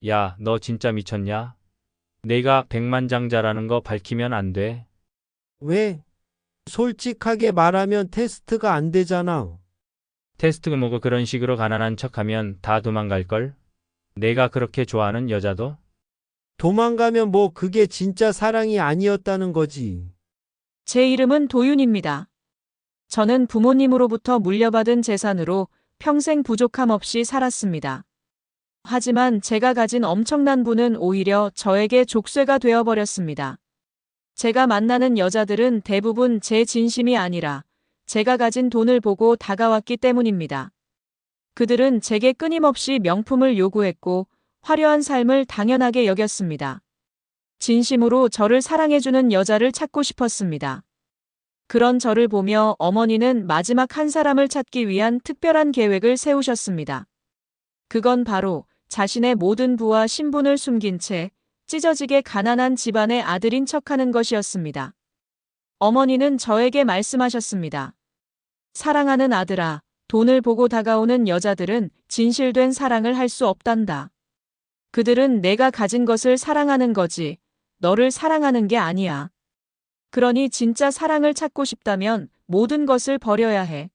야, 너 진짜 미쳤냐? 내가 백만장자라는 거 밝히면 안 돼. 왜? 솔직하게 말하면 테스트가 안 되잖아. 테스트 뭐고 그런 식으로 가난한 척하면 다 도망갈걸? 내가 그렇게 좋아하는 여자도? 도망가면 뭐 그게 진짜 사랑이 아니었다는 거지. 제 이름은 도윤입니다. 저는 부모님으로부터 물려받은 재산으로 평생 부족함 없이 살았습니다. 하지만 제가 가진 엄청난 부는 오히려 저에게 족쇄가 되어버렸습니다. 제가 만나는 여자들은 대부분 제 진심이 아니라 제가 가진 돈을 보고 다가왔기 때문입니다. 그들은 제게 끊임없이 명품을 요구했고 화려한 삶을 당연하게 여겼습니다. 진심으로 저를 사랑해주는 여자를 찾고 싶었습니다. 그런 저를 보며 어머니는 마지막 한 사람을 찾기 위한 특별한 계획을 세우셨습니다. 그건 바로 자신의 모든 부와 신분을 숨긴 채 찢어지게 가난한 집안의 아들인 척하는 것이었습니다. 어머니는 저에게 말씀하셨습니다. 사랑하는 아들아, 돈을 보고 다가오는 여자들은 진실된 사랑을 할 수 없단다. 그들은 내가 가진 것을 사랑하는 거지, 너를 사랑하는 게 아니야. 그러니 진짜 사랑을 찾고 싶다면 모든 것을 버려야 해.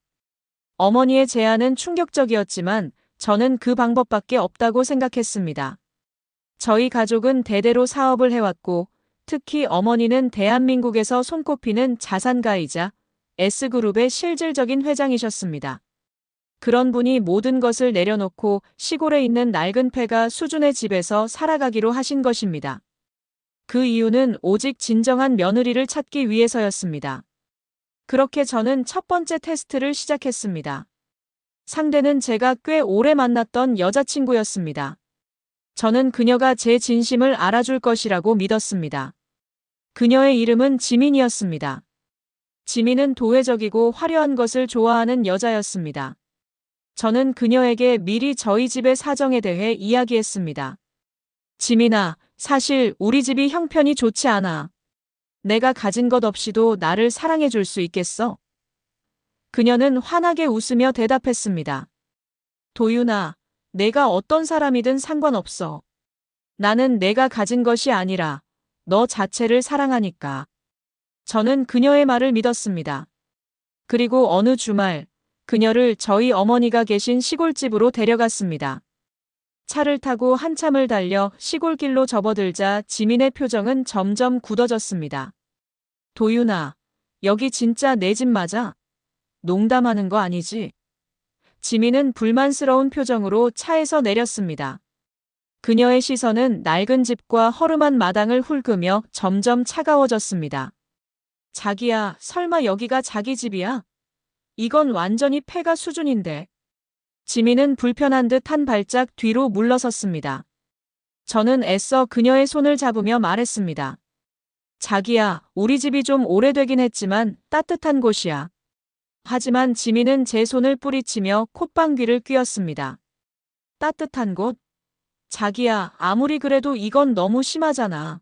어머니의 제안은 충격적이었지만 저는 그 방법밖에 없다고 생각했습니다. 저희 가족은 대대로 사업을 해왔고 특히 어머니는 대한민국에서 손꼽히는 자산가이자 S그룹의 실질적인 회장이셨습니다. 그런 분이 모든 것을 내려놓고 시골에 있는 낡은 폐가 수준의 집에서 살아가기로 하신 것입니다. 그 이유는 오직 진정한 며느리를 찾기 위해서였습니다. 그렇게 저는 첫 번째 테스트를 시작했습니다. 상대는 제가 꽤 오래 만났던 여자친구였습니다. 저는 그녀가 제 진심을 알아줄 것이라고 믿었습니다. 그녀의 이름은 지민이었습니다. 지민은 도회적이고 화려한 것을 좋아하는 여자였습니다. 저는 그녀에게 미리 저희 집의 사정에 대해 이야기했습니다. 지민아, 사실 우리 집이 형편이 좋지 않아. 내가 가진 것 없이도 나를 사랑해 줄 수 있겠어? 그녀는 환하게 웃으며 대답했습니다. 도윤아, 내가 어떤 사람이든 상관없어. 나는 내가 가진 것이 아니라 너 자체를 사랑하니까. 저는 그녀의 말을 믿었습니다. 그리고 어느 주말, 그녀를 저희 어머니가 계신 시골집으로 데려갔습니다. 차를 타고 한참을 달려 시골길로 접어들자 지민의 표정은 점점 굳어졌습니다. 도윤아, 여기 진짜 내 집 맞아? 농담하는 거 아니지? 지민은 불만스러운 표정으로 차에서 내렸습니다. 그녀의 시선은 낡은 집과 허름한 마당을 훑으며 점점 차가워졌습니다. 자기야, 설마 여기가 자기 집이야? 이건 완전히 폐가 수준인데. 지민은 불편한 듯 한 발짝 뒤로 물러섰습니다. 저는 애써 그녀의 손을 잡으며 말했습니다. 자기야, 우리 집이 좀 오래되긴 했지만 따뜻한 곳이야. 하지만 지민은 제 손을 뿌리치며 콧방귀를 뀌었습니다. 따뜻한 곳? 자기야, 아무리 그래도 이건 너무 심하잖아.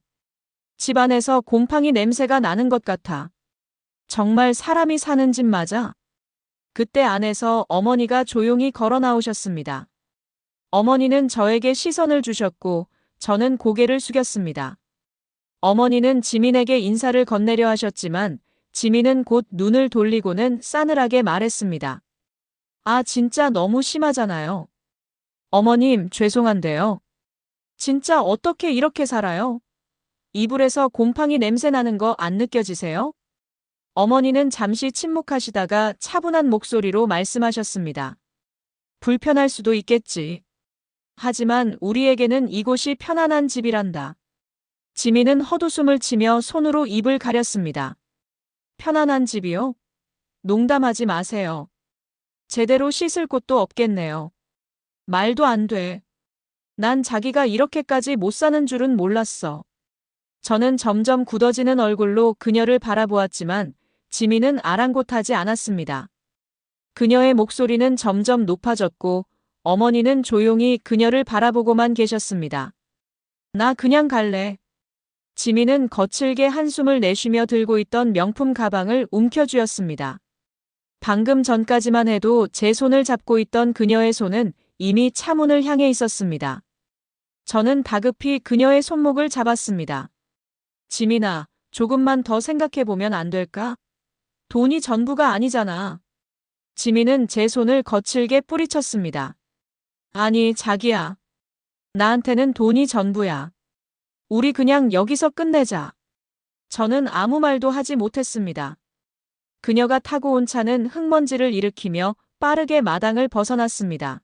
집안에서 곰팡이 냄새가 나는 것 같아. 정말 사람이 사는 집 맞아? 그때 안에서 어머니가 조용히 걸어 나오셨습니다. 어머니는 저에게 시선을 주셨고 저는 고개를 숙였습니다. 어머니는 지민에게 인사를 건네려 하셨지만 지민은 곧 눈을 돌리고는 싸늘하게 말했습니다. 아, 진짜 너무 심하잖아요. 어머님, 죄송한데요. 진짜 어떻게 이렇게 살아요? 이불에서 곰팡이 냄새 나는 거 안 느껴지세요? 어머니는 잠시 침묵하시다가 차분한 목소리로 말씀하셨습니다. 불편할 수도 있겠지. 하지만 우리에게는 이곳이 편안한 집이란다. 지민은 헛웃음을 치며 손으로 입을 가렸습니다. 편안한 집이요? 농담하지 마세요. 제대로 씻을 곳도 없겠네요. 말도 안 돼. 난 자기가 이렇게까지 못 사는 줄은 몰랐어. 저는 점점 굳어지는 얼굴로 그녀를 바라보았지만 지민은 아랑곳하지 않았습니다. 그녀의 목소리는 점점 높아졌고 어머니는 조용히 그녀를 바라보고만 계셨습니다. 나 그냥 갈래. 지민은 거칠게 한숨을 내쉬며 들고 있던 명품 가방을 움켜쥐었습니다. 방금 전까지만 해도 제 손을 잡고 있던 그녀의 손은 이미 차문을 향해 있었습니다. 저는 다급히 그녀의 손목을 잡았습니다. 지민아, 조금만 더 생각해보면 안 될까? 돈이 전부가 아니잖아. 지민은 제 손을 거칠게 뿌리쳤습니다. 아니, 자기야. 나한테는 돈이 전부야. 우리 그냥 여기서 끝내자. 저는 아무 말도 하지 못했습니다. 그녀가 타고 온 차는 흙먼지를 일으키며 빠르게 마당을 벗어났습니다.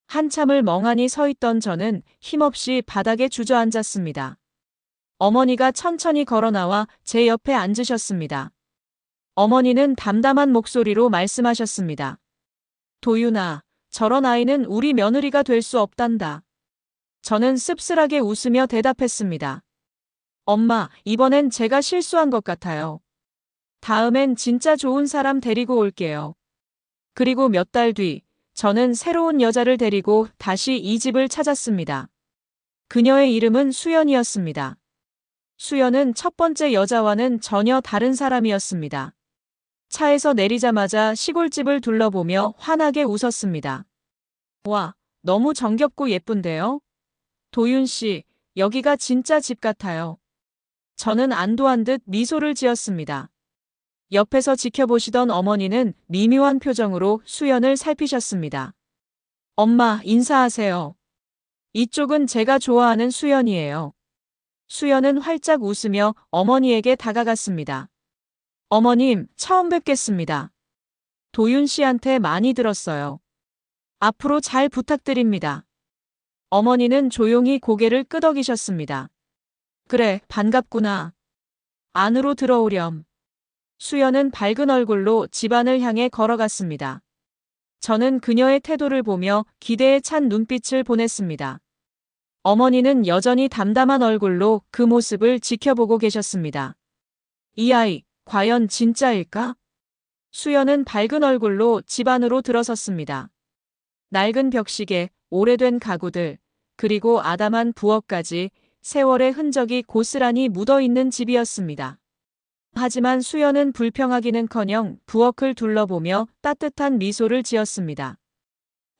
한참을 멍하니 서 있던 저는 힘없이 바닥에 주저앉았습니다. 어머니가 천천히 걸어 나와 제 옆에 앉으셨습니다. 어머니는 담담한 목소리로 말씀하셨습니다. 도윤아, 저런 아이는 우리 며느리가 될 수 없단다. 저는 씁쓸하게 웃으며 대답했습니다. 엄마, 이번엔 제가 실수한 것 같아요. 다음엔 진짜 좋은 사람 데리고 올게요. 그리고 몇 달 뒤, 저는 새로운 여자를 데리고 다시 이 집을 찾았습니다. 그녀의 이름은 수연이었습니다. 수연은 첫 번째 여자와는 전혀 다른 사람이었습니다. 차에서 내리자마자 시골집을 둘러보며 환하게 웃었습니다. 와, 너무 정겹고 예쁜데요? 도윤 씨, 여기가 진짜 집 같아요. 저는 안도한 듯 미소를 지었습니다. 옆에서 지켜보시던 어머니는 미묘한 표정으로 수연을 살피셨습니다. 엄마, 인사하세요. 이쪽은 제가 좋아하는 수연이에요. 수연은 활짝 웃으며 어머니에게 다가갔습니다. 어머님, 처음 뵙겠습니다. 도윤 씨한테 많이 들었어요. 앞으로 잘 부탁드립니다. 어머니는 조용히 고개를 끄덕이셨습니다. 그래, 반갑구나. 안으로 들어오렴. 수연은 밝은 얼굴로 집안을 향해 걸어갔습니다. 저는 그녀의 태도를 보며 기대에 찬 눈빛을 보냈습니다. 어머니는 여전히 담담한 얼굴로 그 모습을 지켜보고 계셨습니다. 이 아이, 과연 진짜일까? 수연은 밝은 얼굴로 집 안으로 들어섰습니다. 낡은 벽시계, 오래된 가구들, 그리고 아담한 부엌까지 세월의 흔적이 고스란히 묻어있는 집이었습니다. 하지만 수연은 불평하기는커녕 부엌을 둘러보며 따뜻한 미소를 지었습니다.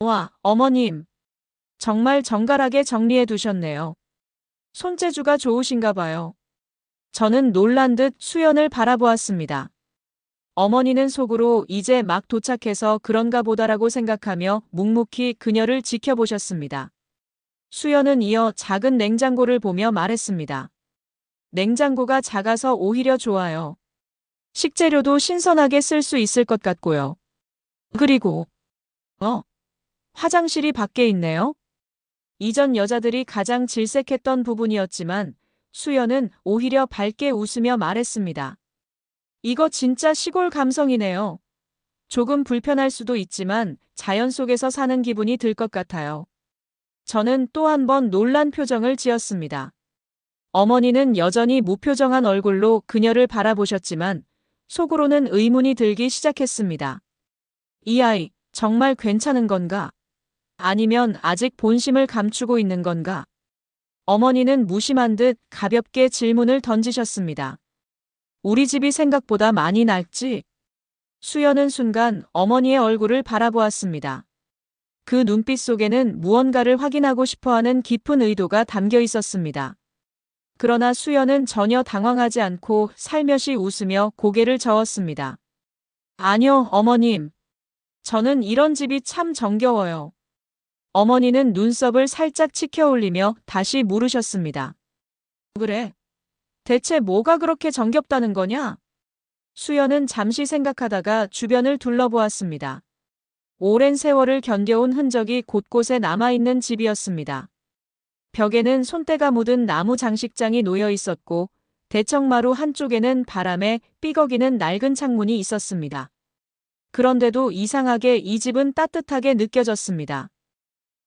와, 어머님. 정말 정갈하게 정리해 두셨네요. 손재주가 좋으신가 봐요. 저는 놀란 듯 수연을 바라보았습니다. 어머니는 속으로 이제 막 도착해서 그런가 보다라고 생각하며 묵묵히 그녀를 지켜보셨습니다. 수연은 이어 작은 냉장고를 보며 말했습니다. 냉장고가 작아서 오히려 좋아요. 식재료도 신선하게 쓸 수 있을 것 같고요. 그리고, 화장실이 밖에 있네요. 이전 여자들이 가장 질색했던 부분이었지만 수연은 오히려 밝게 웃으며 말했습니다. 이거 진짜 시골 감성이네요. 조금 불편할 수도 있지만 자연 속에서 사는 기분이 들 것 같아요. 저는 또 한 번 놀란 표정을 지었습니다. 어머니는 여전히 무표정한 얼굴로 그녀를 바라보셨지만 속으로는 의문이 들기 시작했습니다. 이 아이, 정말 괜찮은 건가? 아니면 아직 본심을 감추고 있는 건가? 어머니는 무심한 듯 가볍게 질문을 던지셨습니다. 우리 집이 생각보다 많이 낡지? 수연은 순간 어머니의 얼굴을 바라보았습니다. 그 눈빛 속에는 무언가를 확인하고 싶어하는 깊은 의도가 담겨 있었습니다. 그러나 수연은 전혀 당황하지 않고 살며시 웃으며 고개를 저었습니다. 아니요, 어머님. 저는 이런 집이 참 정겨워요. 어머니는 눈썹을 살짝 치켜 올리며 다시 물으셨습니다. 그래? 대체 뭐가 그렇게 정겹다는 거냐? 수연은 잠시 생각하다가 주변을 둘러보았습니다. 오랜 세월을 견뎌온 흔적이 곳곳에 남아있는 집이었습니다. 벽에는 손때가 묻은 나무 장식장이 놓여 있었고 대청마루 한쪽에는 바람에 삐걱이는 낡은 창문이 있었습니다. 그런데도 이상하게 이 집은 따뜻하게 느껴졌습니다.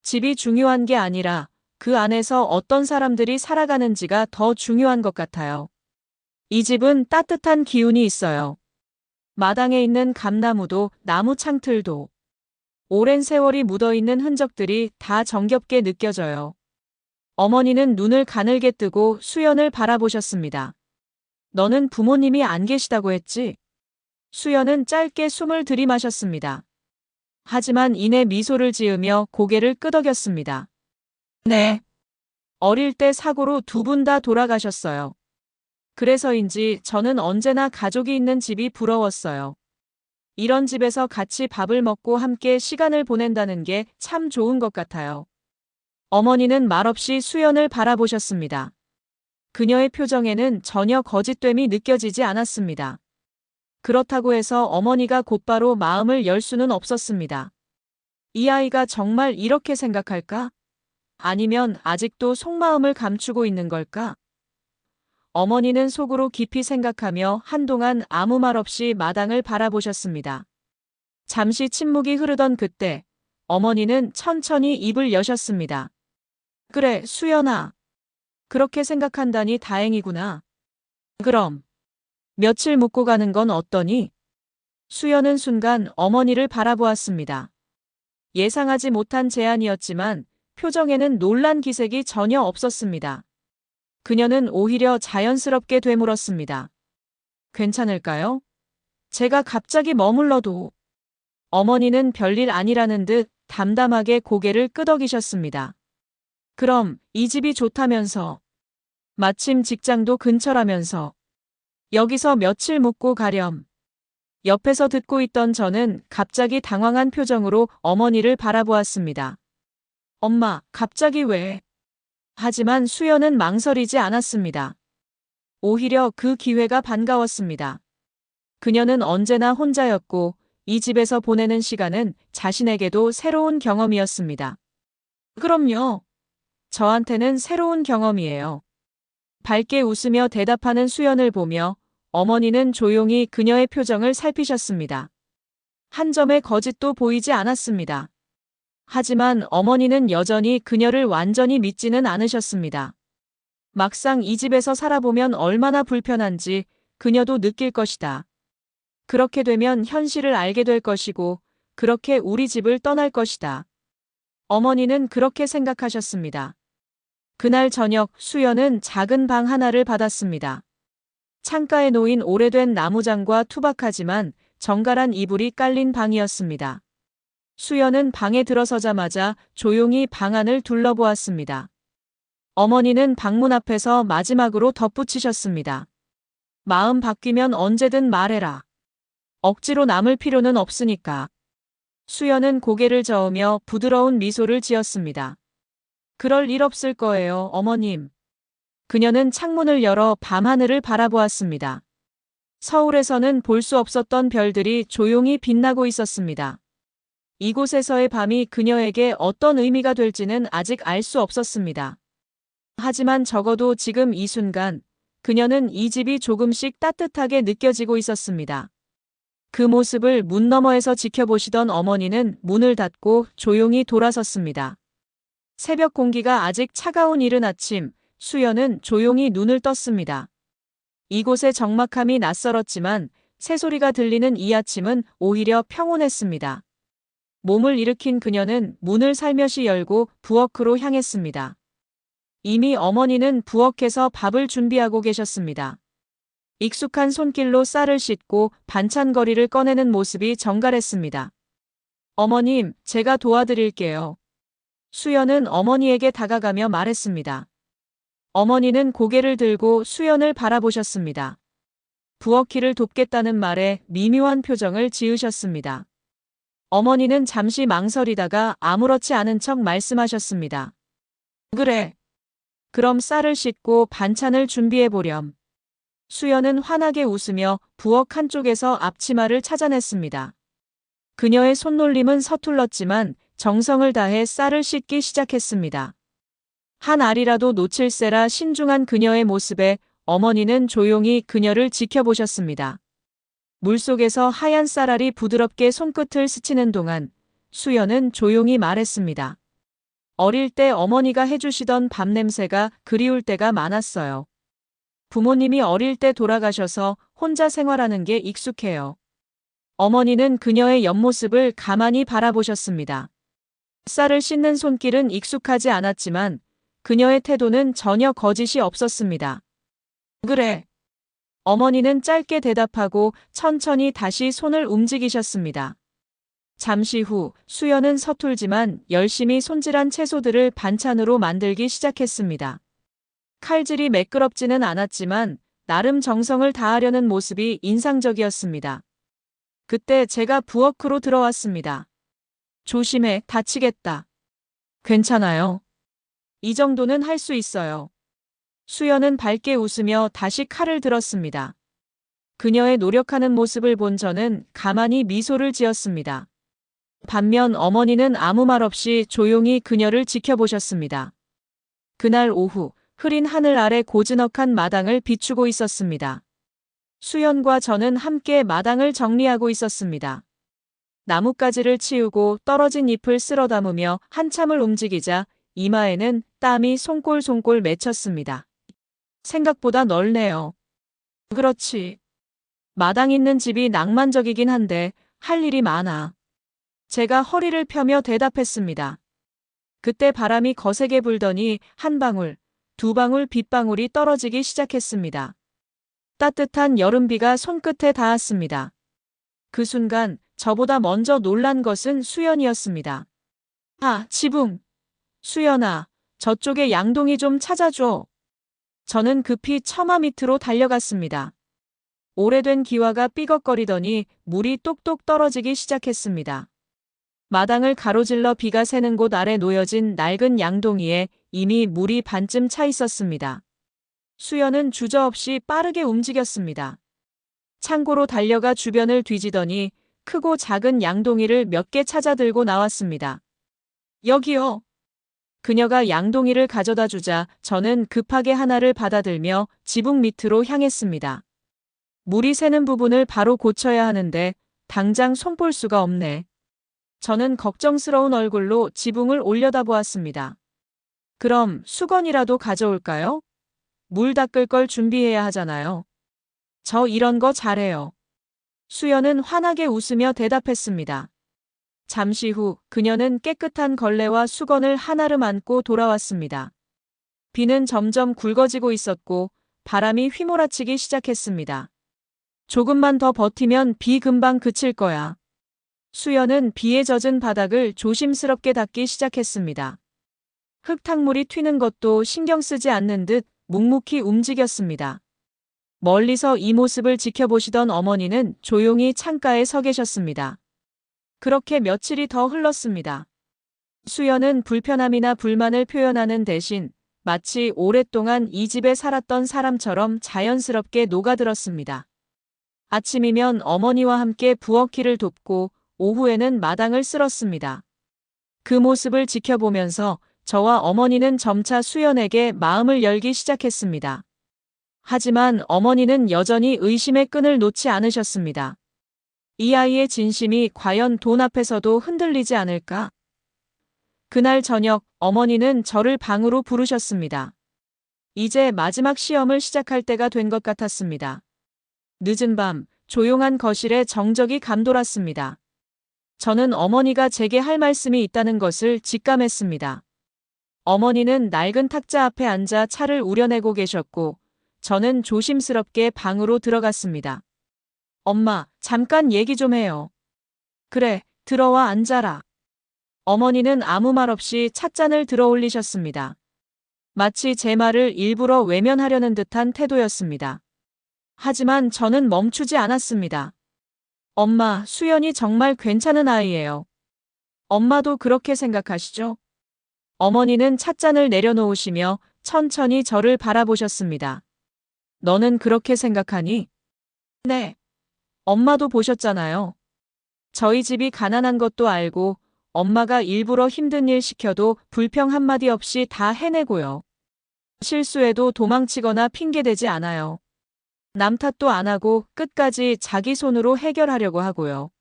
집이 중요한 게 아니라 그 안에서 어떤 사람들이 살아가는지가 더 중요한 것 같아요. 이 집은 따뜻한 기운이 있어요. 마당에 있는 감나무도 나무 창틀도 오랜 세월이 묻어있는 흔적들이 다 정겹게 느껴져요. 어머니는 눈을 가늘게 뜨고 수연을 바라보셨습니다. 너는 부모님이 안 계시다고 했지? 수연은 짧게 숨을 들이마셨습니다. 하지만 이내 미소를 지으며 고개를 끄덕였습니다. 네. 어릴 때 사고로 두 분 다 돌아가셨어요. 그래서인지 저는 언제나 가족이 있는 집이 부러웠어요. 이런 집에서 같이 밥을 먹고 함께 시간을 보낸다는 게 참 좋은 것 같아요. 어머니는 말없이 수연을 바라보셨습니다. 그녀의 표정에는 전혀 거짓됨이 느껴지지 않았습니다. 그렇다고 해서 어머니가 곧바로 마음을 열 수는 없었습니다. 이 아이가 정말 이렇게 생각할까? 아니면 아직도 속마음을 감추고 있는 걸까? 어머니는 속으로 깊이 생각하며 한동안 아무 말 없이 마당을 바라보셨습니다. 잠시 침묵이 흐르던 그때 어머니는 천천히 입을 여셨습니다. 그래, 수연아. 그렇게 생각한다니 다행이구나. 그럼 며칠 묵고 가는 건 어떠니? 수연은 순간 어머니를 바라보았습니다. 예상하지 못한 제안이었지만 표정에는 놀란 기색이 전혀 없었습니다. 그녀는 오히려 자연스럽게 되물었습니다. 괜찮을까요? 제가 갑자기 머물러도. 어머니는 별일 아니라는 듯 담담하게 고개를 끄덕이셨습니다. 그럼 이 집이 좋다면서. 마침 직장도 근처라면서. 여기서 며칠 묵고 가렴. 옆에서 듣고 있던 저는 갑자기 당황한 표정으로 어머니를 바라보았습니다. 엄마, 갑자기 왜? 하지만 수연은 망설이지 않았습니다. 오히려 그 기회가 반가웠습니다. 그녀는 언제나 혼자였고 이 집에서 보내는 시간은 자신에게도 새로운 경험이었습니다. 그럼요. 저한테는 새로운 경험이에요. 밝게 웃으며 대답하는 수연을 보며 어머니는 조용히 그녀의 표정을 살피셨습니다. 한 점의 거짓도 보이지 않았습니다. 하지만 어머니는 여전히 그녀를 완전히 믿지는 않으셨습니다. 막상 이 집에서 살아보면 얼마나 불편한지 그녀도 느낄 것이다. 그렇게 되면 현실을 알게 될 것이고 그렇게 우리 집을 떠날 것이다. 어머니는 그렇게 생각하셨습니다. 그날 저녁 수연은 작은 방 하나를 받았습니다. 창가에 놓인 오래된 나무장과 투박하지만 정갈한 이불이 깔린 방이었습니다. 수연은 방에 들어서자마자 조용히 방 안을 둘러보았습니다. 어머니는 방문 앞에서 마지막으로 덧붙이셨습니다. 마음 바뀌면 언제든 말해라. 억지로 남을 필요는 없으니까. 수연은 고개를 저으며 부드러운 미소를 지었습니다. 그럴 일 없을 거예요, 어머님. 그녀는 창문을 열어 밤하늘을 바라보았습니다. 서울에서는 볼 수 없었던 별들이 조용히 빛나고 있었습니다. 이곳에서의 밤이 그녀에게 어떤 의미가 될지는 아직 알 수 없었습니다. 하지만 적어도 지금 이 순간 그녀는 이 집이 조금씩 따뜻하게 느껴지고 있었습니다. 그 모습을 문 너머에서 지켜보시던 어머니는 문을 닫고 조용히 돌아섰습니다. 새벽 공기가 아직 차가운 이른 아침, 수연은 조용히 눈을 떴습니다. 이곳의 적막함이 낯설었지만 새소리가 들리는 이 아침은 오히려 평온했습니다. 몸을 일으킨 그녀는 문을 살며시 열고 부엌으로 향했습니다. 이미 어머니는 부엌에서 밥을 준비하고 계셨습니다. 익숙한 손길로 쌀을 씻고 반찬거리를 꺼내는 모습이 정갈했습니다. 어머님, 제가 도와드릴게요. 수연은 어머니에게 다가가며 말했습니다. 어머니는 고개를 들고 수연을 바라보셨습니다. 부엌일을 돕겠다는 말에 미묘한 표정을 지으셨습니다. 어머니는 잠시 망설이다가 아무렇지 않은 척 말씀하셨습니다. 그래. 그럼 쌀을 씻고 반찬을 준비해보렴. 수연은 환하게 웃으며 부엌 한쪽에서 앞치마를 찾아냈습니다. 그녀의 손놀림은 서툴렀지만 정성을 다해 쌀을 씻기 시작했습니다. 한 알이라도 놓칠세라 신중한 그녀의 모습에 어머니는 조용히 그녀를 지켜보셨습니다. 물속에서 하얀 쌀알이 부드럽게 손끝을 스치는 동안 수연은 조용히 말했습니다. 어릴 때 어머니가 해주시던 밥 냄새가 그리울 때가 많았어요. 부모님이 어릴 때 돌아가셔서 혼자 생활하는 게 익숙해요. 어머니는 그녀의 옆모습을 가만히 바라보셨습니다. 쌀을 씻는 손길은 익숙하지 않았지만 그녀의 태도는 전혀 거짓이 없었습니다. 그래. 어머니는 짧게 대답하고 천천히 다시 손을 움직이셨습니다. 잠시 후 수연은 서툴지만 열심히 손질한 채소들을 반찬으로 만들기 시작했습니다. 칼질이 매끄럽지는 않았지만 나름 정성을 다하려는 모습이 인상적이었습니다. 그때 제가 부엌으로 들어왔습니다. 조심해, 다치겠다. 괜찮아요. 이 정도는 할 수 있어요. 수연은 밝게 웃으며 다시 칼을 들었습니다. 그녀의 노력하는 모습을 본 저는 가만히 미소를 지었습니다. 반면 어머니는 아무 말 없이 조용히 그녀를 지켜보셨습니다. 그날 오후 흐린 하늘 아래 고즈넉한 마당을 비추고 있었습니다. 수연과 저는 함께 마당을 정리하고 있었습니다. 나뭇가지를 치우고 떨어진 잎을 쓸어 담으며 한참을 움직이자 이마에는 땀이 송골송골 맺혔습니다. 생각보다 넓네요. 그렇지. 마당 있는 집이 낭만적이긴 한데 할 일이 많아. 제가 허리를 펴며 대답했습니다. 그때 바람이 거세게 불더니 한 방울, 두 방울 빗방울이 떨어지기 시작했습니다. 따뜻한 여름비가 손끝에 닿았습니다. 그 순간 저보다 먼저 놀란 것은 수연이었습니다. 아, 지붕. 수연아, 저쪽에 양동이 좀 찾아줘. 저는 급히 처마 밑으로 달려갔습니다. 오래된 기와가 삐걱거리더니 물이 똑똑 떨어지기 시작했습니다. 마당을 가로질러 비가 새는 곳 아래 놓여진 낡은 양동이에 이미 물이 반쯤 차 있었습니다. 수연은 주저없이 빠르게 움직였습니다. 창고로 달려가 주변을 뒤지더니 크고 작은 양동이를 몇 개 찾아 들고 나왔습니다. 여기요. 그녀가 양동이를 가져다 주자 저는 급하게 하나를 받아들며 지붕 밑으로 향했습니다. 물이 새는 부분을 바로 고쳐야 하는데 당장 손볼 수가 없네. 저는 걱정스러운 얼굴로 지붕을 올려다보았습니다. 그럼 수건이라도 가져올까요? 물 닦을 걸 준비해야 하잖아요. 저 이런 거 잘해요. 수연은 환하게 웃으며 대답했습니다. 잠시 후 그녀는 깨끗한 걸레와 수건을 한아름 안고 돌아왔습니다. 비는 점점 굵어지고 있었고 바람이 휘몰아치기 시작했습니다. 조금만 더 버티면 비 금방 그칠 거야. 수연은 비에 젖은 바닥을 조심스럽게 닦기 시작했습니다. 흙탕물이 튀는 것도 신경 쓰지 않는 듯 묵묵히 움직였습니다. 멀리서 이 모습을 지켜보시던 어머니는 조용히 창가에 서 계셨습니다. 그렇게 며칠이 더 흘렀습니다. 수연은 불편함이나 불만을 표현하는 대신 마치 오랫동안 이 집에 살았던 사람처럼 자연스럽게 녹아들었습니다. 아침이면 어머니와 함께 부엌일을 돕고 오후에는 마당을 쓸었습니다. 그 모습을 지켜보면서 저와 어머니는 점차 수연에게 마음을 열기 시작했습니다. 하지만 어머니는 여전히 의심의 끈을 놓지 않으셨습니다. 이 아이의 진심이 과연 돈 앞에서도 흔들리지 않을까? 그날 저녁 어머니는 저를 방으로 부르셨습니다. 이제 마지막 시험을 시작할 때가 된 것 같았습니다. 늦은 밤 조용한 거실에 정적이 감돌았습니다. 저는 어머니가 제게 할 말씀이 있다는 것을 직감했습니다. 어머니는 낡은 탁자 앞에 앉아 차를 우려내고 계셨고 저는 조심스럽게 방으로 들어갔습니다. 엄마, 잠깐 얘기 좀 해요. 그래, 들어와 앉아라. 어머니는 아무 말 없이 찻잔을 들어 올리셨습니다. 마치 제 말을 일부러 외면하려는 듯한 태도였습니다. 하지만 저는 멈추지 않았습니다. 엄마, 수연이 정말 괜찮은 아이예요. 엄마도 그렇게 생각하시죠? 어머니는 찻잔을 내려놓으시며 천천히 저를 바라보셨습니다. 너는 그렇게 생각하니? 네. 엄마도 보셨잖아요. 저희 집이 가난한 것도 알고 엄마가 일부러 힘든 일 시켜도 불평 한마디 없이 다 해내고요. 실수해도 도망치거나 핑계대지 않아요. 남 탓도 안 하고 끝까지 자기 손으로 해결하려고 하고요.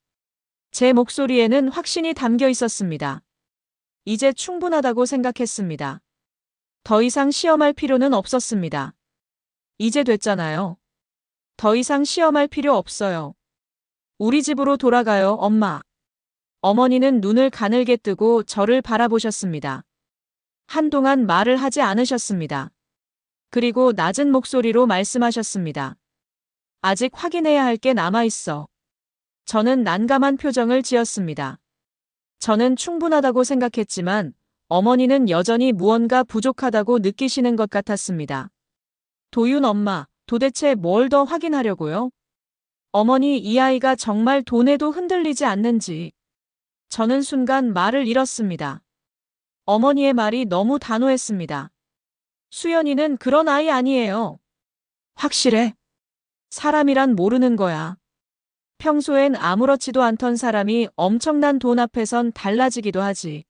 제 목소리에는 확신이 담겨 있었습니다. 이제 충분하다고 생각했습니다. 더 이상 시험할 필요는 없었습니다. 이제 됐잖아요. 더 이상 시험할 필요 없어요. 우리 집으로 돌아가요, 엄마. 어머니는 눈을 가늘게 뜨고 저를 바라보셨습니다. 한동안 말을 하지 않으셨습니다. 그리고 낮은 목소리로 말씀하셨습니다. 아직 확인해야 할 게 남아있어. 저는 난감한 표정을 지었습니다. 저는 충분하다고 생각했지만 어머니는 여전히 무언가 부족하다고 느끼시는 것 같았습니다. 도윤 엄마, 도대체 뭘 더 확인하려고요? 어머니, 이 아이가 정말 돈에도 흔들리지 않는지. 저는 순간 말을 잃었습니다. 어머니의 말이 너무 단호했습니다. 수연이는 그런 아이 아니에요. 확실해. 사람이란 모르는 거야. 평소엔 아무렇지도 않던 사람이 엄청난 돈 앞에선 달라지기도 하지.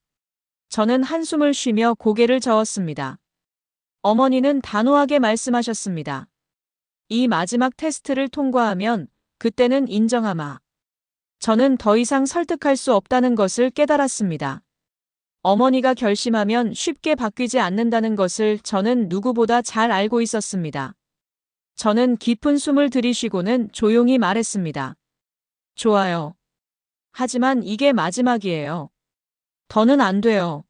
저는 한숨을 쉬며 고개를 저었습니다. 어머니는 단호하게 말씀하셨습니다. 이 마지막 테스트를 통과하면 그때는 인정하마. 저는 더 이상 설득할 수 없다는 것을 깨달았습니다. 어머니가 결심하면 쉽게 바뀌지 않는다는 것을 저는 누구보다 잘 알고 있었습니다. 저는 깊은 숨을 들이쉬고는 조용히 말했습니다. 좋아요. 하지만 이게 마지막이에요. 더는 안 돼요.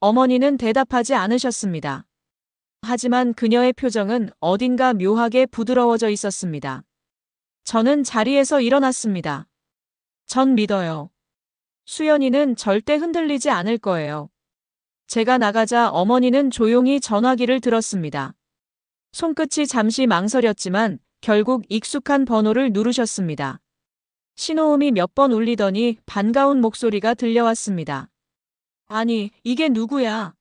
어머니는 대답하지 않으셨습니다. 하지만 그녀의 표정은 어딘가 묘하게 부드러워져 있었습니다. 저는 자리에서 일어났습니다. 전 믿어요. 수연이는 절대 흔들리지 않을 거예요. 제가 나가자 어머니는 조용히 전화기를 들었습니다. 손끝이 잠시 망설였지만 결국 익숙한 번호를 누르셨습니다. 신호음이 몇 번 울리더니 반가운 목소리가 들려왔습니다. 아니, 이게 누구야?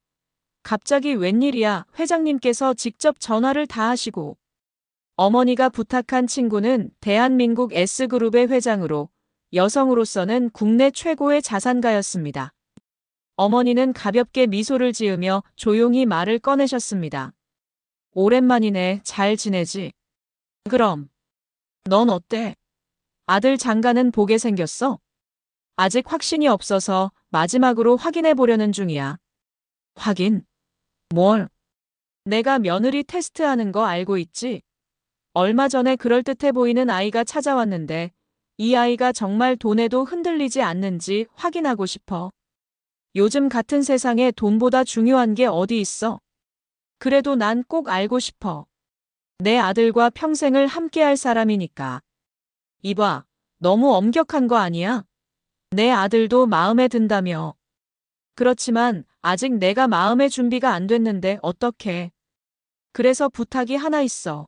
갑자기 웬일이야? 회장님께서 직접 전화를 다 하시고. 어머니가 부탁한 친구는 대한민국 S그룹의 회장으로 여성으로서는 국내 최고의 자산가였습니다. 어머니는 가볍게 미소를 지으며 조용히 말을 꺼내셨습니다. 오랜만이네. 잘 지내지? 그럼. 넌 어때? 아들 장가는 보게 생겼어? 아직 확신이 없어서 마지막으로 확인해 보려는 중이야. 확인? 뭘? 내가 며느리 테스트하는 거 알고 있지? 얼마 전에 그럴듯해 보이는 아이가 찾아왔는데 이 아이가 정말 돈에도 흔들리지 않는지 확인하고 싶어. 요즘 같은 세상에 돈보다 중요한 게 어디 있어? 그래도 난 꼭 알고 싶어. 내 아들과 평생을 함께할 사람이니까. 이봐, 너무 엄격한 거 아니야? 내 아들도 마음에 든다며. 그렇지만 아직 내가 마음의 준비가 안 됐는데 어떡해. 그래서 부탁이 하나 있어.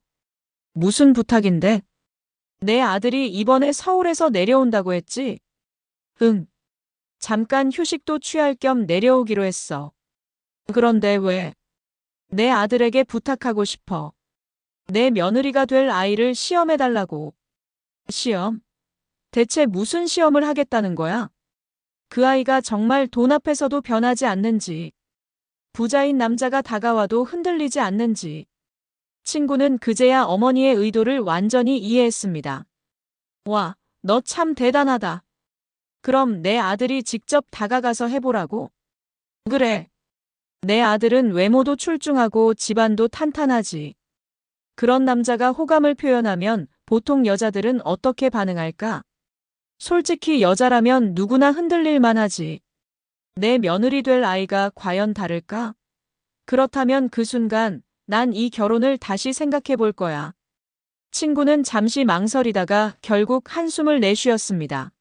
무슨 부탁인데? 내 아들이 이번에 서울에서 내려온다고 했지? 응. 잠깐 휴식도 취할 겸 내려오기로 했어. 그런데 왜? 내 아들에게 부탁하고 싶어. 내 며느리가 될 아이를 시험해달라고. 시험? 대체 무슨 시험을 하겠다는 거야? 그 아이가 정말 돈 앞에서도 변하지 않는지, 부자인 남자가 다가와도 흔들리지 않는지. 친구는 그제야 어머니의 의도를 완전히 이해했습니다. 와, 너 참 대단하다. 그럼 내 아들이 직접 다가가서 해보라고? 그래. 내 아들은 외모도 출중하고 집안도 탄탄하지. 그런 남자가 호감을 표현하면 보통 여자들은 어떻게 반응할까? 솔직히 여자라면 누구나 흔들릴 만하지. 내 며느리 될 아이가 과연 다를까? 그렇다면 그 순간 난 이 결혼을 다시 생각해 볼 거야. 친구는 잠시 망설이다가 결국 한숨을 내쉬었습니다.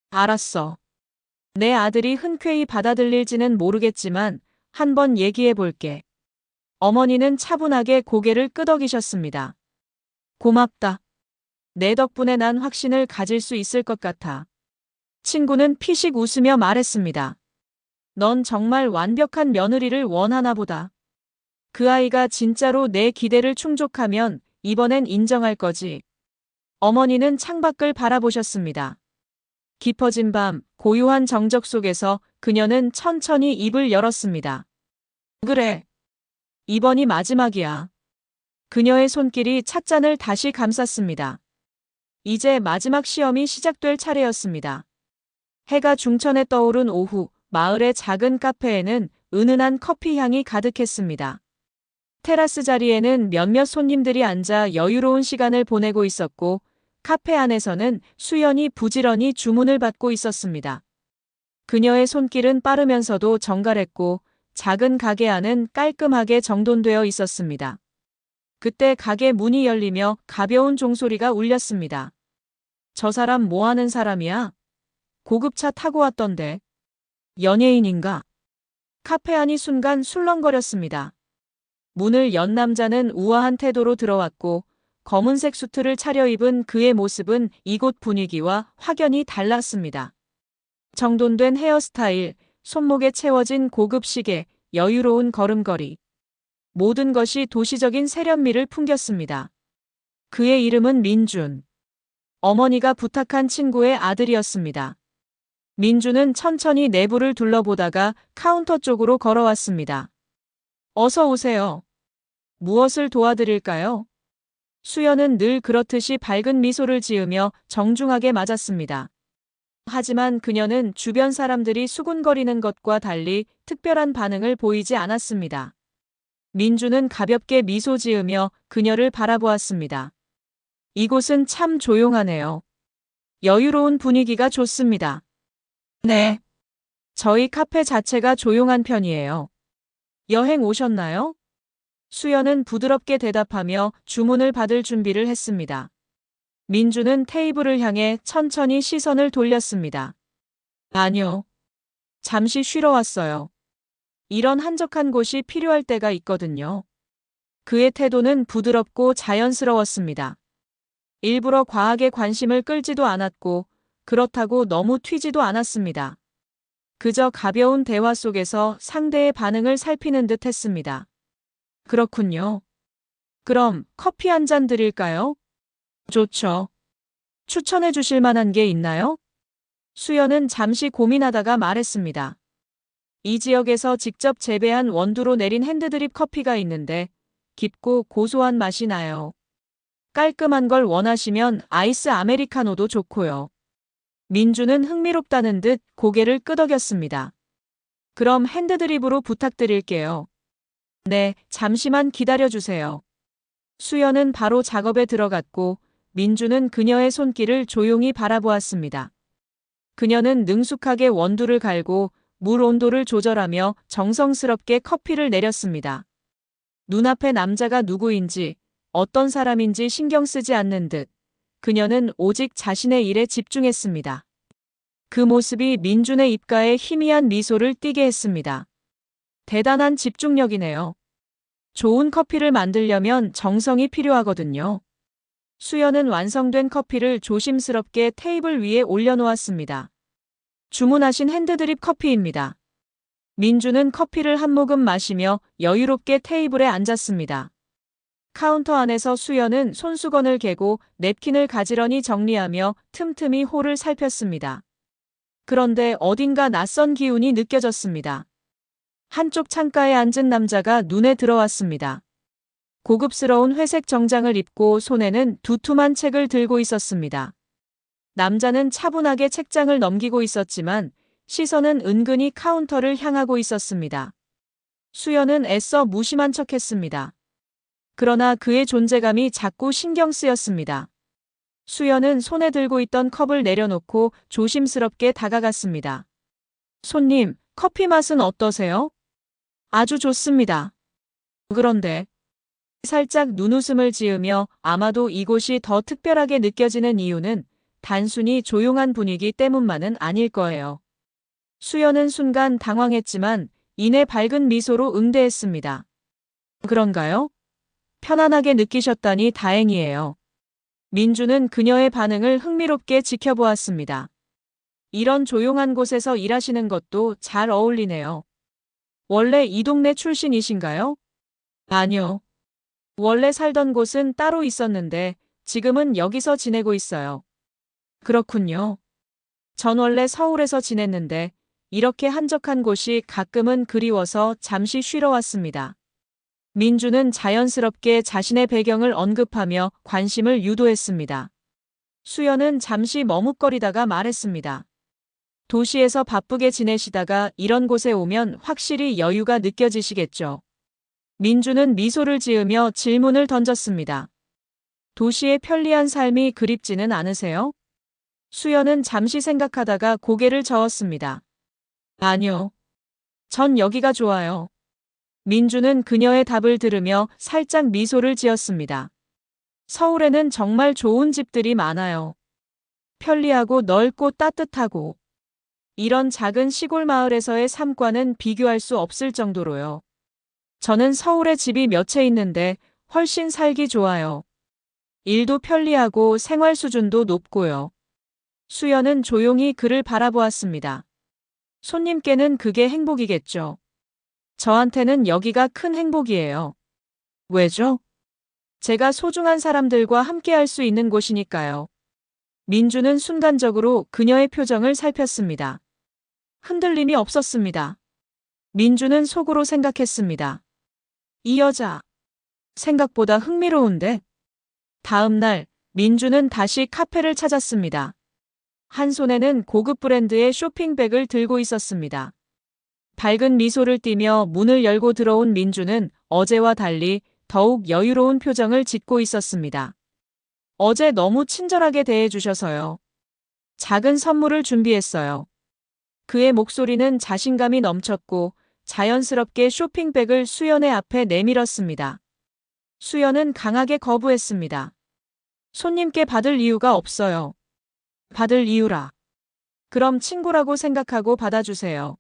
알았어. 내 아들이 흔쾌히 받아들일지는 모르겠지만 한번 얘기해 볼게. 어머니는 차분하게 고개를 끄덕이셨습니다. 고맙다. 내 덕분에 난 확신을 가질 수 있을 것 같아. 친구는 피식 웃으며 말했습니다. 넌 정말 완벽한 며느리를 원하나 보다. 그 아이가 진짜로 내 기대를 충족하면 이번엔 인정할 거지. 어머니는 창밖을 바라보셨습니다. 깊어진 밤, 고요한 정적 속에서 그녀는 천천히 입을 열었습니다. 그래. 이번이 마지막이야. 그녀의 손길이 찻잔을 다시 감쌌습니다. 이제 마지막 시험이 시작될 차례였습니다. 해가 중천에 떠오른 오후, 마을의 작은 카페에는 은은한 커피 향이 가득했습니다. 테라스 자리에는 몇몇 손님들이 앉아 여유로운 시간을 보내고 있었고, 카페 안에서는 수연이 부지런히 주문을 받고 있었습니다. 그녀의 손길은 빠르면서도 정갈했고, 작은 가게 안은 깔끔하게 정돈되어 있었습니다. 그때 가게 문이 열리며 가벼운 종소리가 울렸습니다. 저 사람 뭐 하는 사람이야? 고급차 타고 왔던데. 연예인인가? 카페 안이 순간 술렁거렸습니다. 문을 연 남자는 우아한 태도로 들어왔고 검은색 수트를 차려입은 그의 모습은 이곳 분위기와 확연히 달랐습니다. 정돈된 헤어스타일, 손목에 채워진 고급 시계, 여유로운 걸음걸이. 모든 것이 도시적인 세련미를 풍겼습니다. 그의 이름은 민준. 어머니가 부탁한 친구의 아들이었습니다. 민준은 천천히 내부를 둘러보다가 카운터 쪽으로 걸어왔습니다. 어서 오세요. 무엇을 도와드릴까요? 수연은 늘 그렇듯이 밝은 미소를 지으며 정중하게 맞았습니다. 하지만 그녀는 주변 사람들이 수군거리는 것과 달리 특별한 반응을 보이지 않았습니다. 민주는 가볍게 미소 지으며 그녀를 바라보았습니다. 이곳은 참 조용하네요. 여유로운 분위기가 좋습니다. 네. 저희 카페 자체가 조용한 편이에요. 여행 오셨나요? 수연은 부드럽게 대답하며 주문을 받을 준비를 했습니다. 민주는 테이블을 향해 천천히 시선을 돌렸습니다. 아니요. 잠시 쉬러 왔어요. 이런 한적한 곳이 필요할 때가 있거든요. 그의 태도는 부드럽고 자연스러웠습니다. 일부러 과하게 관심을 끌지도 않았고 그렇다고 너무 튀지도 않았습니다. 그저 가벼운 대화 속에서 상대의 반응을 살피는 듯 했습니다. 그렇군요. 그럼 커피 한 잔 드릴까요? 좋죠. 추천해 주실 만한 게 있나요? 수연은 잠시 고민하다가 말했습니다. 이 지역에서 직접 재배한 원두로 내린 핸드드립 커피가 있는데 깊고 고소한 맛이 나요. 깔끔한 걸 원하시면 아이스 아메리카노도 좋고요. 민주는 흥미롭다는 듯 고개를 끄덕였습니다. 그럼 핸드드립으로 부탁드릴게요. 네, 잠시만 기다려주세요. 수연은 바로 작업에 들어갔고 민주는 그녀의 손길을 조용히 바라보았습니다. 그녀는 능숙하게 원두를 갈고 물 온도를 조절하며 정성스럽게 커피를 내렸습니다. 눈앞의 남자가 누구인지 어떤 사람인지 신경 쓰지 않는 듯 그녀는 오직 자신의 일에 집중했습니다. 그 모습이 민준의 입가에 희미한 미소를 띠게 했습니다. 대단한 집중력이네요. 좋은 커피를 만들려면 정성이 필요하거든요. 수연은 완성된 커피를 조심스럽게 테이블 위에 올려놓았습니다. 주문하신 핸드드립 커피입니다. 민주는 커피를 한 모금 마시며 여유롭게 테이블에 앉았습니다. 카운터 안에서 수연은 손수건을 개고 냅킨을 가지런히 정리하며 틈틈이 홀을 살폈습니다. 그런데 어딘가 낯선 기운이 느껴졌습니다. 한쪽 창가에 앉은 남자가 눈에 들어왔습니다. 고급스러운 회색 정장을 입고 손에는 두툼한 책을 들고 있었습니다. 남자는 차분하게 책장을 넘기고 있었지만 시선은 은근히 카운터를 향하고 있었습니다. 수연은 애써 무심한 척했습니다. 그러나 그의 존재감이 자꾸 신경 쓰였습니다. 수연은 손에 들고 있던 컵을 내려놓고 조심스럽게 다가갔습니다. 손님, 커피 맛은 어떠세요? 아주 좋습니다. 그런데 살짝 눈웃음을 지으며 아마도 이곳이 더 특별하게 느껴지는 이유는 단순히 조용한 분위기 때문만은 아닐 거예요. 수연은 순간 당황했지만 이내 밝은 미소로 응대했습니다. 그런가요? 편안하게 느끼셨다니 다행이에요. 민주는 그녀의 반응을 흥미롭게 지켜보았습니다. 이런 조용한 곳에서 일하시는 것도 잘 어울리네요. 원래 이 동네 출신이신가요? 아니요. 원래 살던 곳은 따로 있었는데 지금은 여기서 지내고 있어요. 그렇군요. 전 원래 서울에서 지냈는데 이렇게 한적한 곳이 가끔은 그리워서 잠시 쉬러 왔습니다. 민주는 자연스럽게 자신의 배경을 언급하며 관심을 유도했습니다. 수연은 잠시 머뭇거리다가 말했습니다. 도시에서 바쁘게 지내시다가 이런 곳에 오면 확실히 여유가 느껴지시겠죠. 민주는 미소를 지으며 질문을 던졌습니다. 도시의 편리한 삶이 그립지는 않으세요? 수연은 잠시 생각하다가 고개를 저었습니다. 아니요. 전 여기가 좋아요. 민주는 그녀의 답을 들으며 살짝 미소를 지었습니다. 서울에는 정말 좋은 집들이 많아요. 편리하고 넓고 따뜻하고. 이런 작은 시골 마을에서의 삶과는 비교할 수 없을 정도로요. 저는 서울에 집이 몇 채 있는데 훨씬 살기 좋아요. 일도 편리하고 생활 수준도 높고요. 수연은 조용히 그를 바라보았습니다. 손님께는 그게 행복이겠죠. 저한테는 여기가 큰 행복이에요. 왜죠? 제가 소중한 사람들과 함께할 수 있는 곳이니까요. 민주는 순간적으로 그녀의 표정을 살폈습니다. 흔들림이 없었습니다. 민주는 속으로 생각했습니다. 이 여자, 생각보다 흥미로운데? 다음 날, 민주는 다시 카페를 찾았습니다. 한 손에는 고급 브랜드의 쇼핑백을 들고 있었습니다. 밝은 미소를 띠며 문을 열고 들어온 민주는 어제와 달리 더욱 여유로운 표정을 짓고 있었습니다. 어제 너무 친절하게 대해주셔서요. 작은 선물을 준비했어요. 그의 목소리는 자신감이 넘쳤고 자연스럽게 쇼핑백을 수연의 앞에 내밀었습니다. 수연은 강하게 거부했습니다. 손님께 받을 이유가 없어요. 받을 이유라. 그럼 친구라고 생각하고 받아주세요.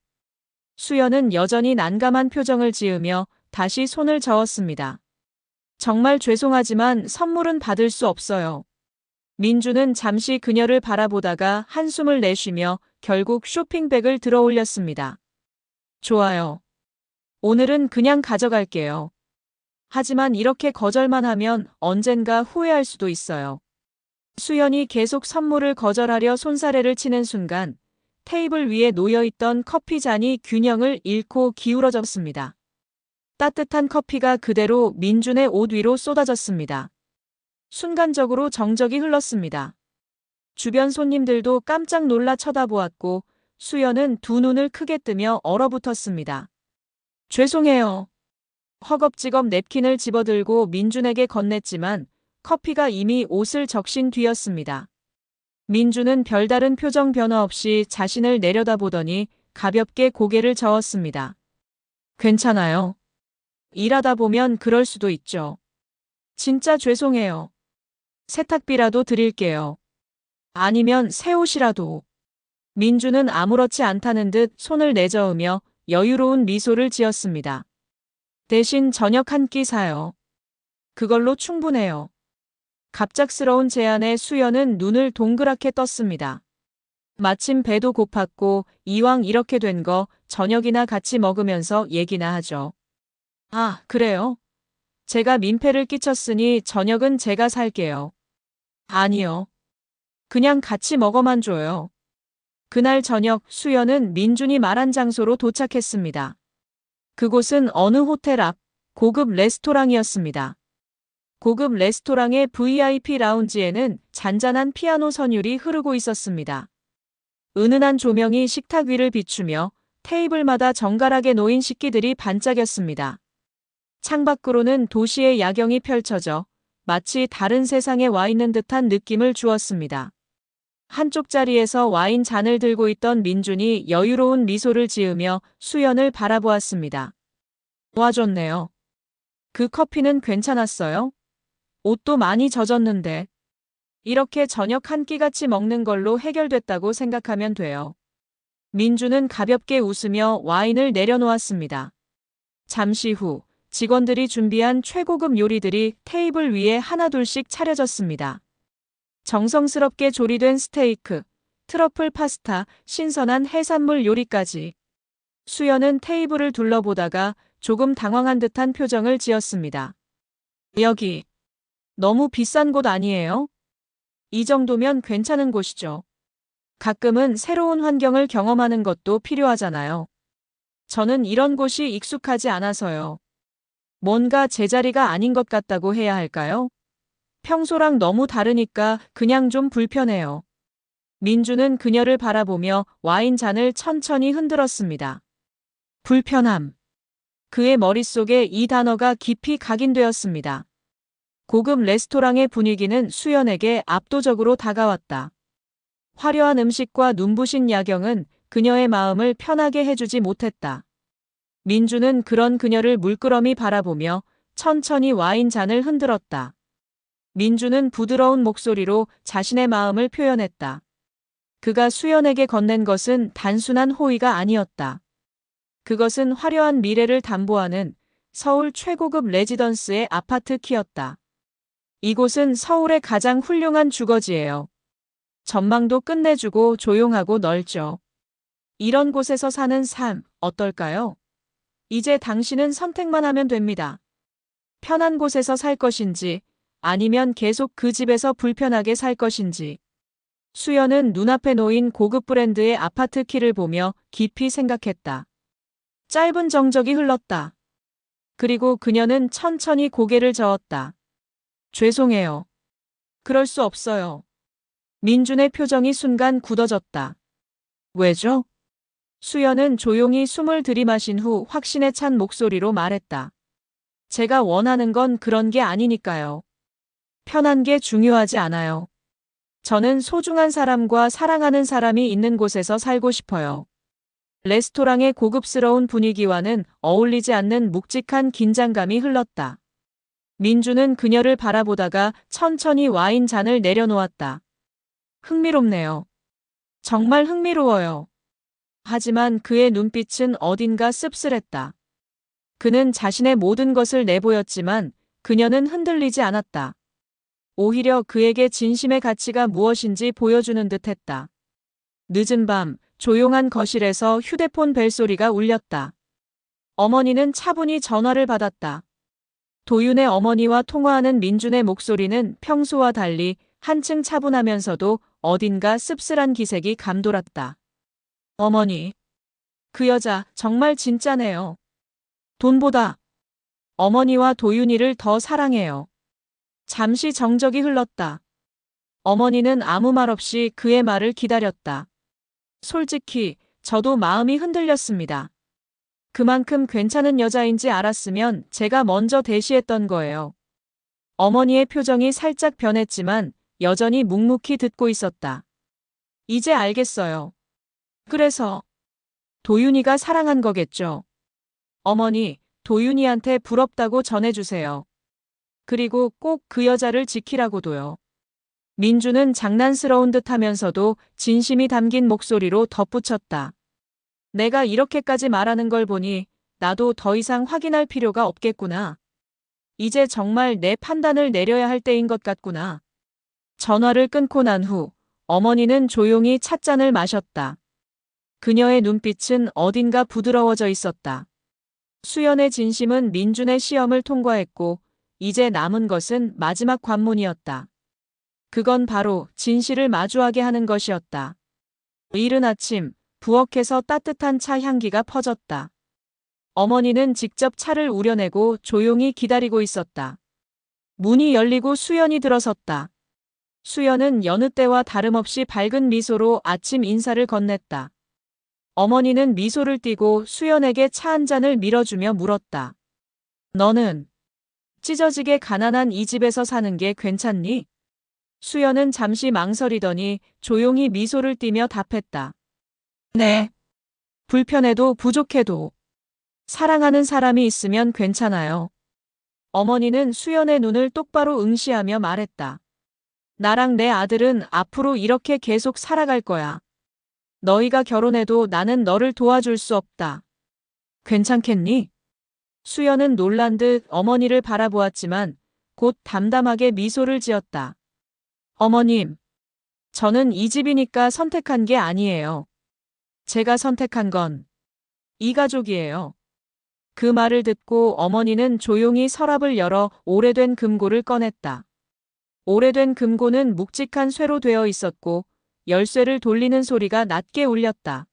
수연은 여전히 난감한 표정을 지으며 다시 손을 저었습니다. 정말 죄송하지만 선물은 받을 수 없어요. 민주는 잠시 그녀를 바라보다가 한숨을 내쉬며 결국 쇼핑백을 들어 올렸습니다. 좋아요. 오늘은 그냥 가져갈게요. 하지만 이렇게 거절만 하면 언젠가 후회할 수도 있어요. 수연이 계속 선물을 거절하려 손사래를 치는 순간 테이블 위에 놓여있던 커피 잔이 균형을 잃고 기울어졌습니다. 따뜻한 커피가 그대로 민준의 옷 위로 쏟아졌습니다. 순간적으로 정적이 흘렀습니다. 주변 손님들도 깜짝 놀라 쳐다보았고 수연은 두 눈을 크게 뜨며 얼어붙었습니다. 죄송해요. 허겁지겁 냅킨을 집어들고 민준에게 건넸지만 커피가 이미 옷을 적신 뒤였습니다. 민준은 별다른 표정 변화 없이 자신을 내려다보더니 가볍게 고개를 저었습니다. 괜찮아요. 일하다 보면 그럴 수도 있죠. 진짜 죄송해요. 세탁비라도 드릴게요. 아니면 새 옷이라도. 민주는 아무렇지 않다는 듯 손을 내저으며 여유로운 미소를 지었습니다. 대신 저녁 한 끼 사요. 그걸로 충분해요. 갑작스러운 제안에 수연은 눈을 동그랗게 떴습니다. 마침 배도 고팠고 이왕 이렇게 된 거 저녁이나 같이 먹으면서 얘기나 하죠. 아, 그래요? 제가 민폐를 끼쳤으니 저녁은 제가 살게요. 아니요. 그냥 같이 먹어만 줘요. 그날 저녁 수연은 민준이 말한 장소로 도착했습니다. 그곳은 어느 호텔 앞 고급 레스토랑이었습니다. 고급 레스토랑의 VIP 라운지에는 잔잔한 피아노 선율이 흐르고 있었습니다. 은은한 조명이 식탁 위를 비추며 테이블마다 정갈하게 놓인 식기들이 반짝였습니다. 창밖으로는 도시의 야경이 펼쳐져 마치 다른 세상에 와 있는 듯한 느낌을 주었습니다. 한쪽 자리에서 와인 잔을 들고 있던 민준이 여유로운 미소를 지으며 수연을 바라보았습니다. 도와줬네요. 그 커피는 괜찮았어요? 옷도 많이 젖었는데. 이렇게 저녁 한 끼 같이 먹는 걸로 해결됐다고 생각하면 돼요. 민준은 가볍게 웃으며 와인을 내려놓았습니다. 잠시 후 직원들이 준비한 최고급 요리들이 테이블 위에 하나둘씩 차려졌습니다. 정성스럽게 조리된 스테이크, 트러플 파스타, 신선한 해산물 요리까지. 수연은 테이블을 둘러보다가 조금 당황한 듯한 표정을 지었습니다. 여기, 너무 비싼 곳 아니에요? 이 정도면 괜찮은 곳이죠. 가끔은 새로운 환경을 경험하는 것도 필요하잖아요. 저는 이런 곳이 익숙하지 않아서요. 뭔가 제자리가 아닌 것 같다고 해야 할까요? 평소랑 너무 다르니까 그냥 좀 불편해요. 민주는 그녀를 바라보며 와인 잔을 천천히 흔들었습니다. 불편함. 그의 머릿속에 이 단어가 깊이 각인되었습니다. 고급 레스토랑의 분위기는 수연에게 압도적으로 다가왔다. 화려한 음식과 눈부신 야경은 그녀의 마음을 편하게 해주지 못했다. 민주는 그런 그녀를 물끄러미 바라보며 천천히 와인 잔을 흔들었다. 민주는 부드러운 목소리로 자신의 마음을 표현했다. 그가 수연에게 건넨 것은 단순한 호의가 아니었다. 그것은 화려한 미래를 담보하는 서울 최고급 레지던스의 아파트 키였다. 이곳은 서울의 가장 훌륭한 주거지예요. 전망도 끝내주고 조용하고 넓죠. 이런 곳에서 사는 삶 어떨까요? 이제 당신은 선택만 하면 됩니다. 편한 곳에서 살 것인지 아니면 계속 그 집에서 불편하게 살 것인지. 수연은 눈앞에 놓인 고급 브랜드의 아파트 키를 보며 깊이 생각했다. 짧은 정적이 흘렀다. 그리고 그녀는 천천히 고개를 저었다. 죄송해요. 그럴 수 없어요. 민준의 표정이 순간 굳어졌다. 왜죠? 수연은 조용히 숨을 들이마신 후 확신에 찬 목소리로 말했다. 제가 원하는 건 그런 게 아니니까요. 편한 게 중요하지 않아요. 저는 소중한 사람과 사랑하는 사람이 있는 곳에서 살고 싶어요. 레스토랑의 고급스러운 분위기와는 어울리지 않는 묵직한 긴장감이 흘렀다. 민주는 그녀를 바라보다가 천천히 와인 잔을 내려놓았다. 흥미롭네요. 정말 흥미로워요. 하지만 그의 눈빛은 어딘가 씁쓸했다. 그는 자신의 모든 것을 내보였지만 그녀는 흔들리지 않았다. 오히려 그에게 진심의 가치가 무엇인지 보여주는 듯했다. 늦은 밤 조용한 거실에서 휴대폰 벨소리가 울렸다. 어머니는 차분히 전화를 받았다. 도윤의 어머니와 통화하는 민준의 목소리는 평소와 달리 한층 차분하면서도 어딘가 씁쓸한 기색이 감돌았다. 어머니, 그 여자 정말 진짜네요. 돈보다 어머니와 도윤이를 더 사랑해요. 잠시 정적이 흘렀다. 어머니는 아무 말 없이 그의 말을 기다렸다. 솔직히 저도 마음이 흔들렸습니다. 그만큼 괜찮은 여자인지 알았으면 제가 먼저 대시했던 거예요. 어머니의 표정이 살짝 변했지만 여전히 묵묵히 듣고 있었다. 이제 알겠어요. 그래서 도윤이가 사랑한 거겠죠. 어머니, 도윤이한테 부럽다고 전해주세요. 그리고 꼭 그 여자를 지키라고도요. 민주는 장난스러운 듯 하면서도 진심이 담긴 목소리로 덧붙였다. 내가 이렇게까지 말하는 걸 보니 나도 더 이상 확인할 필요가 없겠구나. 이제 정말 내 판단을 내려야 할 때인 것 같구나. 전화를 끊고 난 후 어머니는 조용히 찻잔을 마셨다. 그녀의 눈빛은 어딘가 부드러워져 있었다. 수연의 진심은 민준의 시험을 통과했고 이제 남은 것은 마지막 관문이었다. 그건 바로 진실을 마주하게 하는 것이었다. 이른 아침 부엌에서 따뜻한 차 향기가 퍼졌다. 어머니는 직접 차를 우려내고 조용히 기다리고 있었다. 문이 열리고 수연이 들어섰다. 수연은 여느 때와 다름없이 밝은 미소로 아침 인사를 건넸다. 어머니는 미소를 띠고 수연에게 차 한 잔을 밀어주며 물었다. 너는 찢어지게 가난한 이 집에서 사는 게 괜찮니? 수연은 잠시 망설이더니 조용히 미소를 띠며 답했다. 네. 불편해도 부족해도 사랑하는 사람이 있으면 괜찮아요. 어머니는 수연의 눈을 똑바로 응시하며 말했다. 나랑 내 아들은 앞으로 이렇게 계속 살아갈 거야. 너희가 결혼해도 나는 너를 도와줄 수 없다. 괜찮겠니? 수연은 놀란 듯 어머니를 바라보았지만 곧 담담하게 미소를 지었다. 어머님, 저는 이 집이니까 선택한 게 아니에요. 제가 선택한 건 이 가족이에요. 그 말을 듣고 어머니는 조용히 서랍을 열어 오래된 금고를 꺼냈다. 오래된 금고는 묵직한 쇠로 되어 있었고 열쇠를 돌리는 소리가 낮게 울렸다.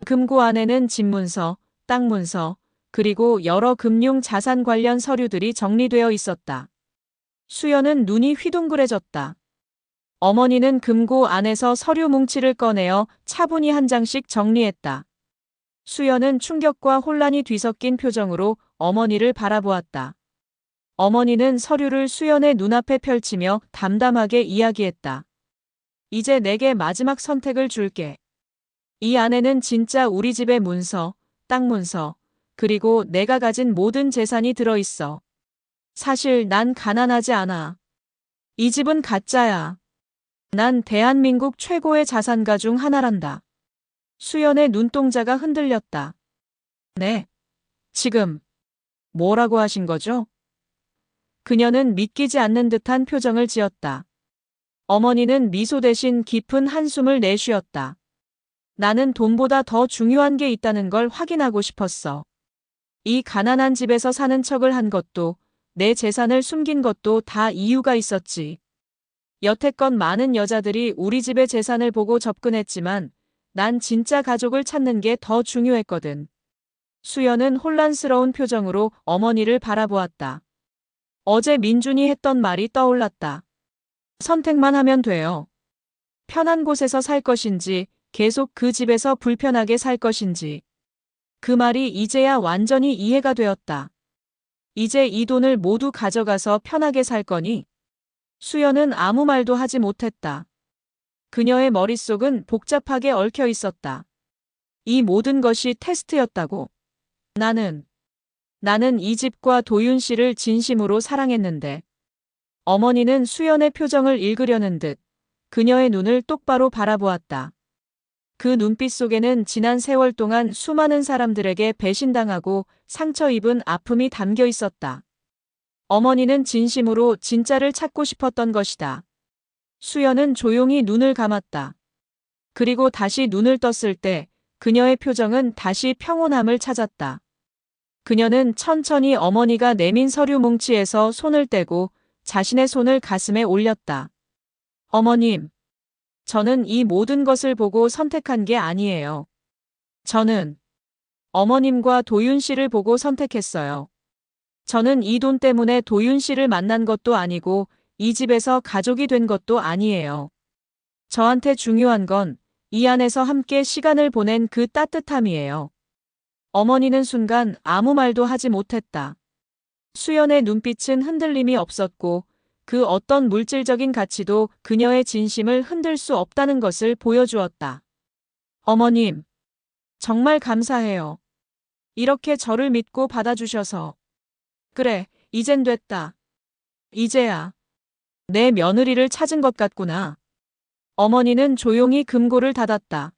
금고 안에는 집문서, 땅 문서, 그리고 여러 금융 자산 관련 서류들이 정리되어 있었다. 수연은 눈이 휘둥그레졌다. 어머니는 금고 안에서 서류 뭉치를 꺼내어 차분히 한 장씩 정리했다. 수연은 충격과 혼란이 뒤섞인 표정으로 어머니를 바라보았다. 어머니는 서류를 수연의 눈앞에 펼치며 담담하게 이야기했다. 이제 내게 마지막 선택을 줄게. 이 안에는 진짜 우리 집의 문서, 땅 문서, 그리고 내가 가진 모든 재산이 들어있어. 사실 난 가난하지 않아. 이 집은 가짜야. 난 대한민국 최고의 자산가 중 하나란다. 수연의 눈동자가 흔들렸다. 네. 지금 뭐라고 하신 거죠? 그녀는 믿기지 않는 듯한 표정을 지었다. 어머니는 미소 대신 깊은 한숨을 내쉬었다. 나는 돈보다 더 중요한 게 있다는 걸 확인하고 싶었어. 이 가난한 집에서 사는 척을 한 것도, 내 재산을 숨긴 것도 다 이유가 있었지. 여태껏 많은 여자들이 우리 집의 재산을 보고 접근했지만 난 진짜 가족을 찾는 게 더 중요했거든. 수연은 혼란스러운 표정으로 어머니를 바라보았다. 어제 민준이 했던 말이 떠올랐다. 선택만 하면 돼요. 편한 곳에서 살 것인지 계속 그 집에서 불편하게 살 것인지. 그 말이 이제야 완전히 이해가 되었다. 이제 이 돈을 모두 가져가서 편하게 살 거니? 수연은 아무 말도 하지 못했다. 그녀의 머릿속은 복잡하게 얽혀 있었다. 이 모든 것이 테스트였다고. 나는 이 집과 도윤 씨를 진심으로 사랑했는데. 어머니는 수연의 표정을 읽으려는 듯 그녀의 눈을 똑바로 바라보았다. 그 눈빛 속에는 지난 세월 동안 수많은 사람들에게 배신당하고 상처 입은 아픔이 담겨 있었다. 어머니는 진심으로 진짜를 찾고 싶었던 것이다. 수연은 조용히 눈을 감았다. 그리고 다시 눈을 떴을 때 그녀의 표정은 다시 평온함을 찾았다. 그녀는 천천히 어머니가 내민 서류 뭉치에서 손을 떼고 자신의 손을 가슴에 올렸다. 어머님, 저는 이 모든 것을 보고 선택한 게 아니에요. 저는 어머님과 도윤 씨를 보고 선택했어요. 저는 이 돈 때문에 도윤 씨를 만난 것도 아니고 이 집에서 가족이 된 것도 아니에요. 저한테 중요한 건 이 안에서 함께 시간을 보낸 그 따뜻함이에요. 어머니는 순간 아무 말도 하지 못했다. 수연의 눈빛은 흔들림이 없었고 그 어떤 물질적인 가치도 그녀의 진심을 흔들 수 없다는 것을 보여주었다. 어머님, 정말 감사해요. 이렇게 저를 믿고 받아주셔서. 그래, 이젠 됐다. 이제야 내 며느리를 찾은 것 같구나. 어머니는 조용히 금고를 닫았다.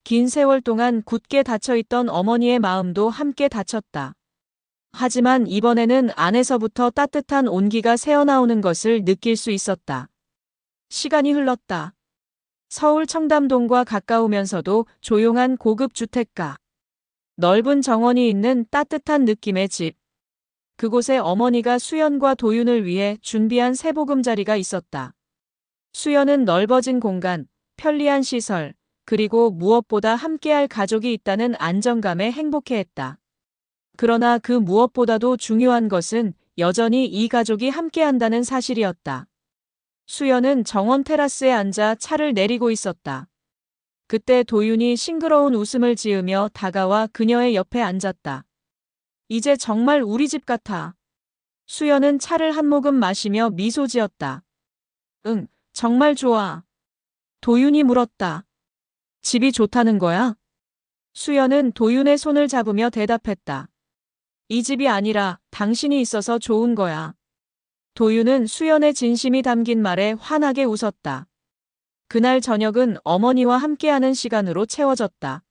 긴 세월 동안 굳게 닫혀있던 어머니의 마음도 함께 닫혔다. 하지만 이번에는 안에서부터 따뜻한 온기가 새어나오는 것을 느낄 수 있었다. 시간이 흘렀다. 서울 청담동과 가까우면서도 조용한 고급 주택가. 넓은 정원이 있는 따뜻한 느낌의 집. 그곳에 어머니가 수연과 도윤을 위해 준비한 새보금자리가 있었다. 수연은 넓어진 공간, 편리한 시설, 그리고 무엇보다 함께할 가족이 있다는 안정감에 행복해했다. 그러나 그 무엇보다도 중요한 것은 여전히 이 가족이 함께한다는 사실이었다. 수연은 정원 테라스에 앉아 차를 내리고 있었다. 그때 도윤이 싱그러운 웃음을 지으며 다가와 그녀의 옆에 앉았다. 이제 정말 우리 집 같아. 수연은 차를 한 모금 마시며 미소 지었다. 응, 정말 좋아. 도윤이 물었다. 집이 좋다는 거야? 수연은 도윤의 손을 잡으며 대답했다. 이 집이 아니라 당신이 있어서 좋은 거야. 도윤은 수연의 진심이 담긴 말에 환하게 웃었다. 그날 저녁은 어머니와 함께하는 시간으로 채워졌다.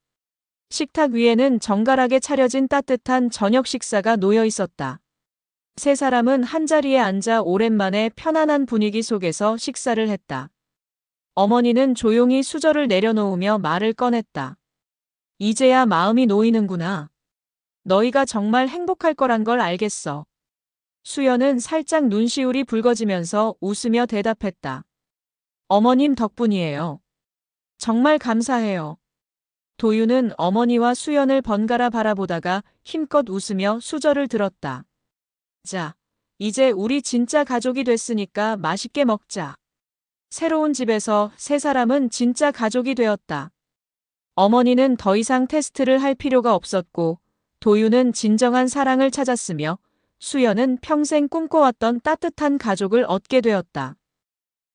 식탁 위에는 정갈하게 차려진 따뜻한 저녁 식사가 놓여 있었다. 세 사람은 한자리에 앉아 오랜만에 편안한 분위기 속에서 식사를 했다. 어머니는 조용히 수저를 내려놓으며 말을 꺼냈다. 이제야 마음이 놓이는구나. 너희가 정말 행복할 거란 걸 알겠어. 수연은 살짝 눈시울이 붉어지면서 웃으며 대답했다. 어머님 덕분이에요. 정말 감사해요. 도윤은 어머니와 수연을 번갈아 바라보다가 힘껏 웃으며 수저를 들었다. 자, 이제 우리 진짜 가족이 됐으니까 맛있게 먹자. 새로운 집에서 세 사람은 진짜 가족이 되었다. 어머니는 더 이상 테스트를 할 필요가 없었고, 도윤은 진정한 사랑을 찾았으며, 수연은 평생 꿈꿔왔던 따뜻한 가족을 얻게 되었다.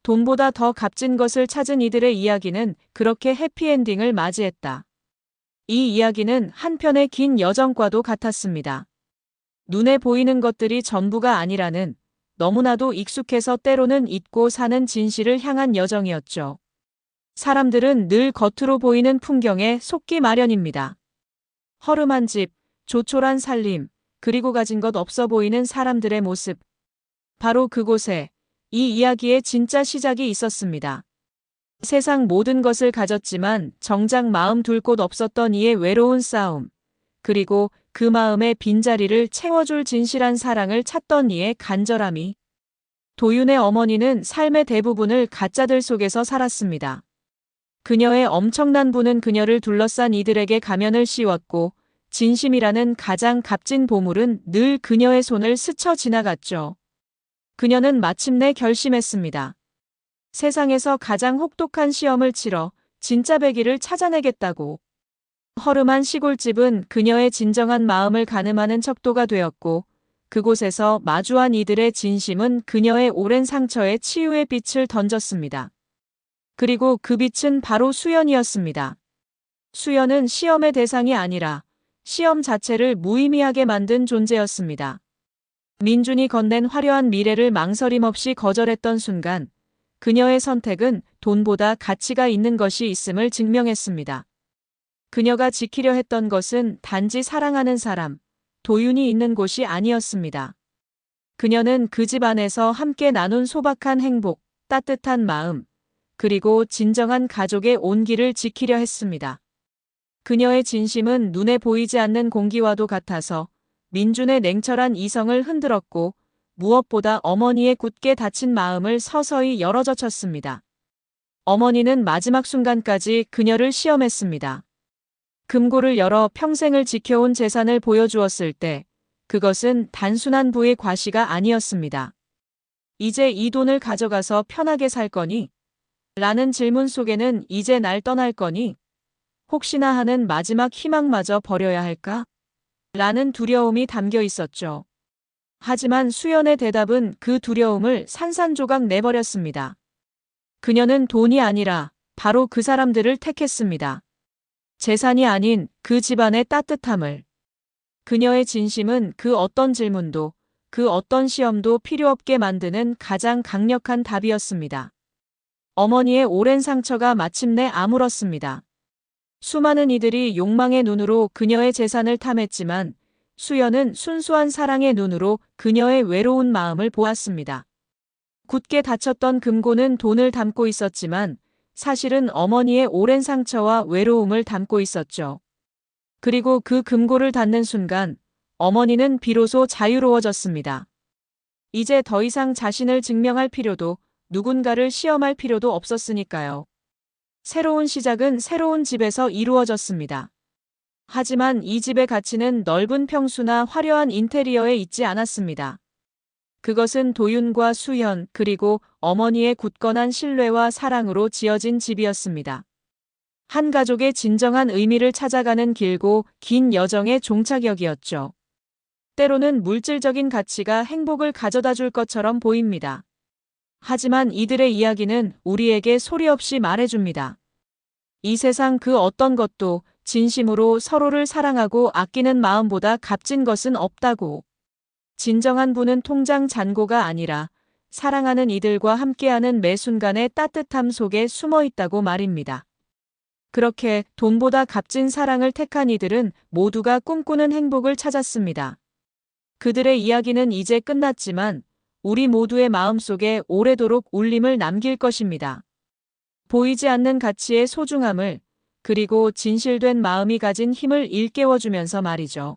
돈보다 더 값진 것을 찾은 이들의 이야기는 그렇게 해피엔딩을 맞이했다. 이 이야기는 한편의 긴 여정과도 같았습니다. 눈에 보이는 것들이 전부가 아니라는, 너무나도 익숙해서 때로는 잊고 사는 진실을 향한 여정이었죠. 사람들은 늘 겉으로 보이는 풍경에 속기 마련입니다. 허름한 집, 조촐한 살림, 그리고 가진 것 없어 보이는 사람들의 모습. 바로 그곳에 이 이야기의 진짜 시작이 있었습니다. 세상 모든 것을 가졌지만 정작 마음 둘 곳 없었던 이의 외로운 싸움. 그리고 그 마음의 빈자리를 채워줄 진실한 사랑을 찾던 이의 간절함이. 도윤의 어머니는 삶의 대부분을 가짜들 속에서 살았습니다. 그녀의 엄청난 부는 그녀를 둘러싼 이들에게 가면을 씌웠고 진심이라는 가장 값진 보물은 늘 그녀의 손을 스쳐 지나갔죠. 그녀는 마침내 결심했습니다. 세상에서 가장 혹독한 시험을 치러 진짜 배기를 찾아내겠다고. 허름한 시골집은 그녀의 진정한 마음을 가늠하는 척도가 되었고 그곳에서 마주한 이들의 진심은 그녀의 오랜 상처에 치유의 빛을 던졌습니다. 그리고 그 빛은 바로 수연이었습니다. 수연은 시험의 대상이 아니라 시험 자체를 무의미하게 만든 존재였습니다. 민준이 건넨 화려한 미래를 망설임 없이 거절했던 순간 그녀의 선택은 돈보다 가치가 있는 것이 있음을 증명했습니다. 그녀가 지키려 했던 것은 단지 사랑하는 사람, 도윤이 있는 곳이 아니었습니다. 그녀는 그 집 안에서 함께 나눈 소박한 행복, 따뜻한 마음, 그리고 진정한 가족의 온기를 지키려 했습니다. 그녀의 진심은 눈에 보이지 않는 공기와도 같아서 민준의 냉철한 이성을 흔들었고 무엇보다 어머니의 굳게 닫힌 마음을 서서히 열어젖혔습니다. 어머니는 마지막 순간까지 그녀를 시험했습니다. 금고를 열어 평생을 지켜온 재산을 보여주었을 때 그것은 단순한 부의 과시가 아니었습니다. 이제 이 돈을 가져가서 편하게 살 거니? 라는 질문 속에는 이제 날 떠날 거니? 혹시나 하는 마지막 희망마저 버려야 할까? 라는 두려움이 담겨 있었죠. 하지만 수연의 대답은 그 두려움을 산산조각 내버렸습니다. 그녀는 돈이 아니라 바로 그 사람들을 택했습니다. 재산이 아닌 그 집안의 따뜻함을. 그녀의 진심은 그 어떤 질문도, 그 어떤 시험도 필요 없게 만드는 가장 강력한 답이었습니다. 어머니의 오랜 상처가 마침내 아물었습니다. 수많은 이들이 욕망의 눈으로 그녀의 재산을 탐했지만 수연은 순수한 사랑의 눈으로 그녀의 외로운 마음을 보았습니다. 굳게 닫혔던 금고는 돈을 담고 있었지만 사실은 어머니의 오랜 상처와 외로움을 담고 있었죠. 그리고 그 금고를 닫는 순간 어머니는 비로소 자유로워졌습니다. 이제 더 이상 자신을 증명할 필요도 누군가를 시험할 필요도 없었으니까요. 새로운 시작은 새로운 집에서 이루어졌습니다. 하지만 이 집의 가치는 넓은 평수나 화려한 인테리어에 있지 않았습니다. 그것은 도윤과 수연 그리고 어머니의 굳건한 신뢰와 사랑으로 지어진 집이었습니다. 한 가족의 진정한 의미를 찾아가는 길고 긴 여정의 종착역이었죠. 때로는 물질적인 가치가 행복을 가져다 줄 것처럼 보입니다. 하지만 이들의 이야기는 우리에게 소리 없이 말해줍니다. 이 세상 그 어떤 것도 진심으로 서로를 사랑하고 아끼는 마음보다 값진 것은 없다고. 진정한 부는 통장 잔고가 아니라 사랑하는 이들과 함께하는 매 순간의 따뜻함 속에 숨어 있다고 말입니다. 그렇게 돈보다 값진 사랑을 택한 이들은 모두가 꿈꾸는 행복을 찾았습니다. 그들의 이야기는 이제 끝났지만 우리 모두의 마음속에 오래도록 울림을 남길 것입니다. 보이지 않는 가치의 소중함을, 그리고 진실된 마음이 가진 힘을 일깨워주면서 말이죠.